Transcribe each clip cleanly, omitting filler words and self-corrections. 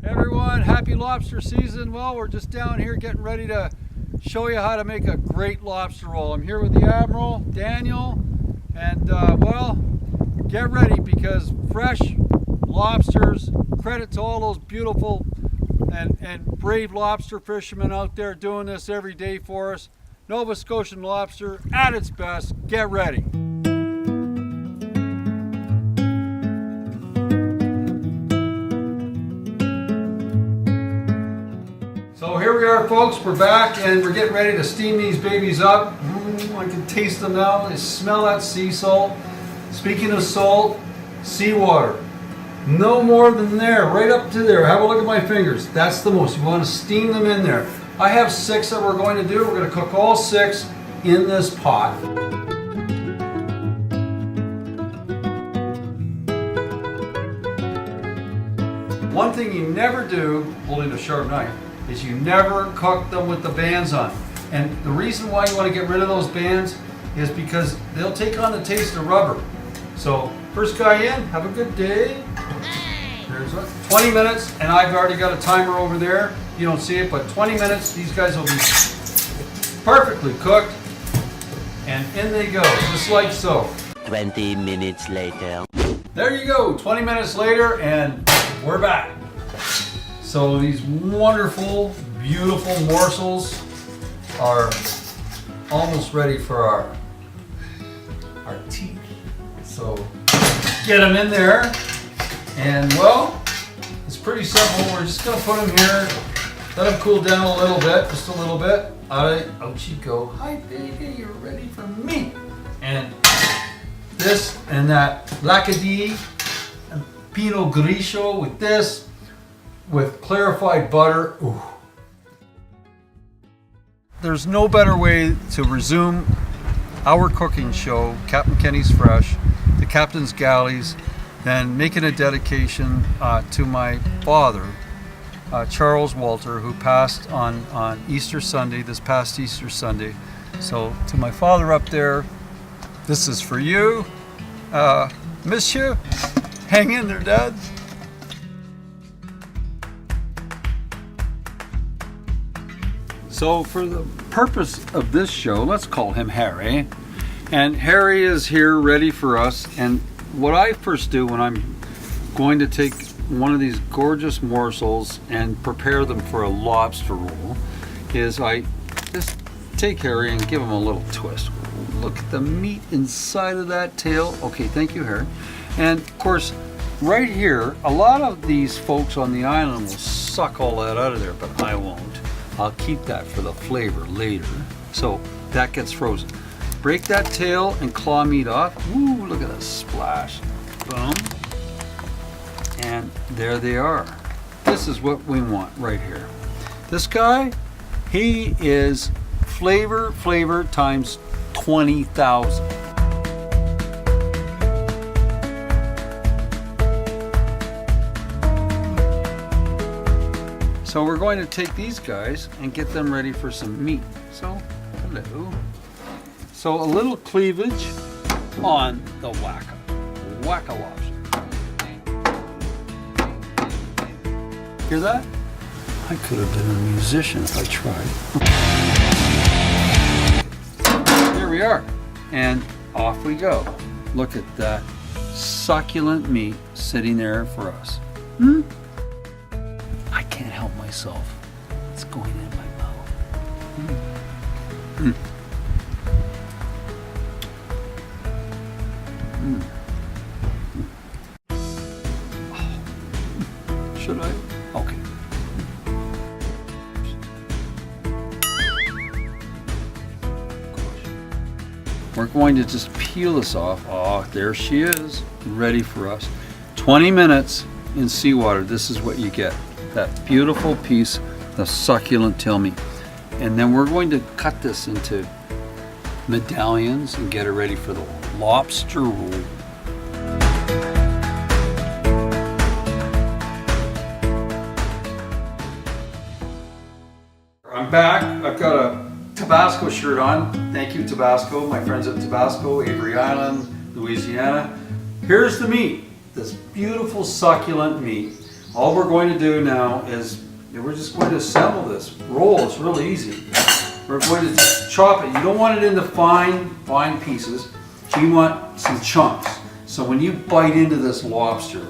Hey everyone, happy lobster season. Well, we're just down here getting ready to show you how to make a great lobster roll. I'm here with the Admiral, Daniel, and well, get ready because fresh lobsters, credit to all those beautiful and brave lobster fishermen out there doing this every day for us. Nova Scotian lobster at its best. Get ready. So here we are, folks. We're back and we're getting ready to steam these babies up. I can taste them now. I smell that sea salt. Speaking of salt, seawater. No more than there, right up to there. Have a look at my fingers. That's the most. You want to steam them in there. I have 6 that we're going to do. We're going to cook all 6 in this pot. One thing you never do, holding a sharp knife, is you never cook them with the bands on. And the reason why you want to get rid of those bands is because they'll take on the taste of rubber. So first guy in, have a good day. There's 20 minutes, and I've already got a timer over there. You don't see it, but 20 minutes, these guys will be perfectly cooked. And in they go, just like so. 20 minutes later. There you go, 20 minutes later, and we're back. So these wonderful, beautiful morsels are almost ready for our tea. So get them in there, and well, it's pretty simple. We're just gonna put them here, let them cool down a little bit, just a little bit. All right, out you go. Hi baby, you're ready for me. And this and that Lacadie and Pinot Grigio with this, with clarified butter. Ooh. There's no better way to resume our cooking show, Capt'n Kenny's Fresh, the Captain's Galleys, than making a dedication to my father, Charles Walter, who passed on Easter Sunday, this past Easter Sunday. So to my father up there, this is for you. Miss you. Hang in there, Dad. So for the purpose of this show, let's call him Harry. And Harry is here ready for us. And what I first do when I'm going to take one of these gorgeous morsels and prepare them for a lobster roll is I just take Harry and give him a little twist. Look at the meat inside of that tail. Okay, thank you, Harry. And of course, right here, a lot of these folks on the island will suck all that out of there, but I won't. I'll keep that for the flavor later. So that gets frozen. Break that tail and claw meat off. Ooh, look at that splash. Boom. And there they are. This is what we want right here. This guy, he is flavor times 20,000. So we're going to take these guys and get them ready for some meat. So, hello. So a little cleavage on the wacka lobster. Hear that? I could have been a musician if I tried. Here we are, and off we go. Look at that succulent meat sitting there for us. I can't help myself. It's going in my mouth. Should I? Okay. We're going to just peel this off. Oh, there she is, ready for us. 20 minutes in seawater. This is what you get. That beautiful piece of succulent tail meat. And then we're going to cut this into medallions and get it ready for the lobster roll. I'm back. I've got a Tabasco shirt on. Thank you, Tabasco. My friends at Tabasco, Avery Island, Louisiana. Here's the meat. This beautiful succulent meat All we're going to do now is we're just going to assemble this roll. It's really easy. We're going to chop it. You don't want it into fine pieces. You want some chunks. So when you bite into this lobster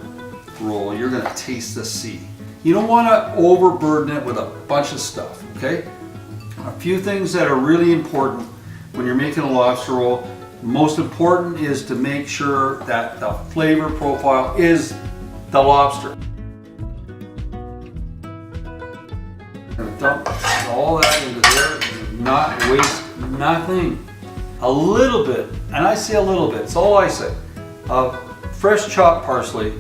roll, you're going to taste the sea. You don't want to overburden it with a bunch of stuff, okay? A few things that are really important when you're making a lobster roll. Most important is to make sure that the flavor profile is the lobster. I'm going to dump all that into there and not waste nothing. A little bit, and I say a little bit, it's all I say, of fresh chopped parsley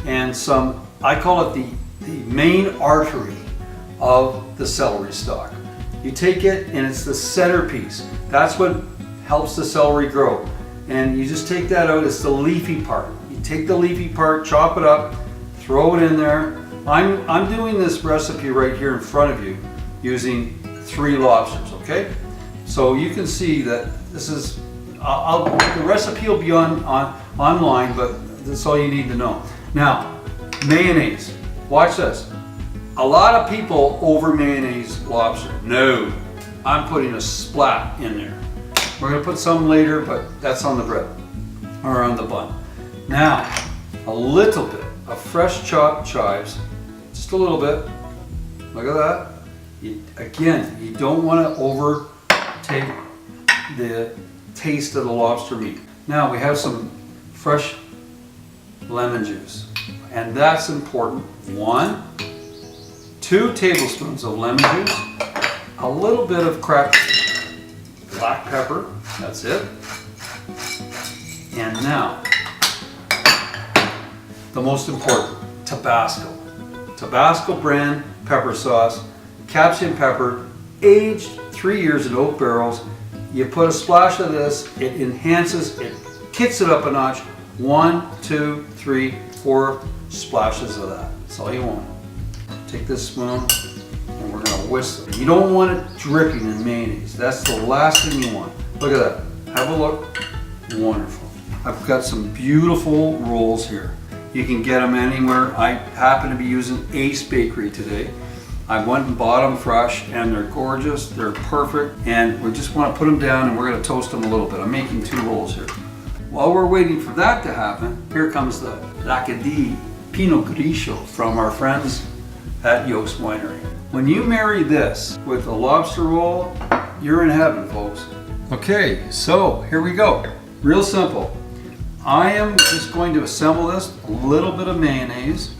and some, I call it the main artery of the celery stalk. You take it and it's the centerpiece. That's what helps the celery grow. And you just take that out, it's the leafy part. You take the leafy part, chop it up, throw it in there. I'm doing this recipe right here in front of you using 3 lobsters, okay? So you can see that this is, the recipe will be online, but that's all you need to know. Now, mayonnaise. Watch this. A lot of people over mayonnaise lobster. No, I'm putting a splat in there. We're gonna put some later, but that's on the bread, or on the bun. Now, a little bit of fresh chopped chives, just a little bit. Look at that. Again, you don't want to overtake the taste of the lobster meat. Now we have some fresh lemon juice, and that's important. 1, 2 tablespoons of lemon juice, a little bit of cracked black pepper, that's it. And now, the most important, Tabasco. Tabasco brand pepper sauce, capsaicin pepper, aged 3 years in oak barrels. You put a splash of this, it enhances, it kicks it up a notch. 1, 2, 3, 4 splashes of that. That's all you want. Take this spoon and we're gonna whisk it. You don't want it dripping in mayonnaise. That's the last thing you want. Look at that. Have a look. Wonderful. I've got some beautiful rolls here. You can get them anywhere. I happen to be using Ace Bakery today. I went and bought them fresh and they're gorgeous, they're perfect, and we just want to put them down and we're going to toast them a little bit. I'm making 2 rolls here. While we're waiting for that to happen, here comes the Lacadie Pinot Grigio from our friends at Yost Winery. When you marry this with a lobster roll, you're in heaven, folks. Okay, so here we go. Real simple. I am just going to assemble this, a little bit of mayonnaise,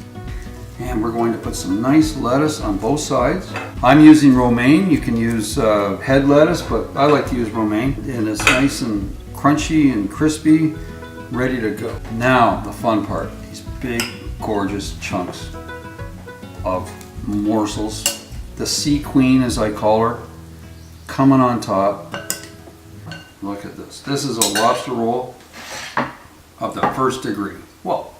and we're going to put some nice lettuce on both sides. I'm using romaine. You can use head lettuce, but I like to use romaine. And it's nice and crunchy and crispy, ready to go. Now, the fun part, these big, gorgeous chunks of morsels. The sea queen, as I call her, coming on top. Look at this. This is a lobster roll of the first degree. Whoa.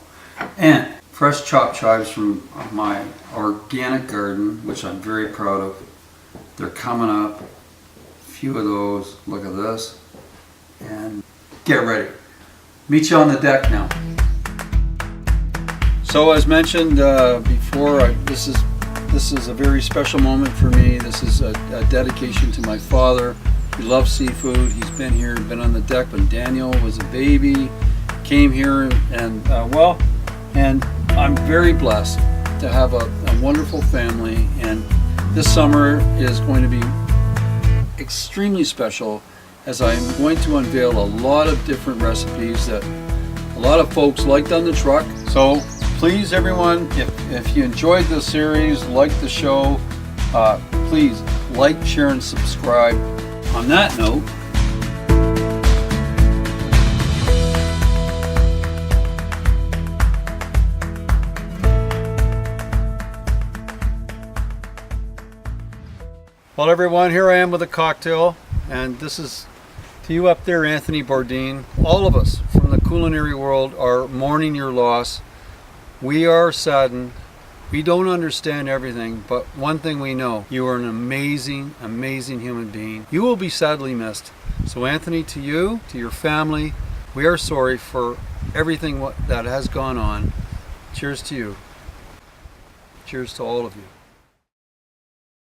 And fresh chopped chives from my organic garden, which I'm very proud of. They're coming up. A few of those. Look at this. And get ready. Meet you on the deck now. So as mentioned before, this is a very special moment for me. This is a dedication to my father. He loves seafood. He's been here, been on the deck when Daniel was a baby. Came here and I'm very blessed to have a wonderful family, and this summer is going to be extremely special as I'm going to unveil a lot of different recipes that a lot of folks liked on the truck. So please everyone, if you enjoyed this series, like the show, please like, share, and subscribe. On that note, well everyone, here I am with a cocktail, and this is to you up there, Anthony Bourdain. All of us from the culinary world are mourning your loss. We are saddened. We don't understand everything, but one thing we know, you are an amazing, amazing human being. You will be sadly missed. So Anthony, to you, to your family, we are sorry for everything that has gone on. Cheers to you. Cheers to all of you.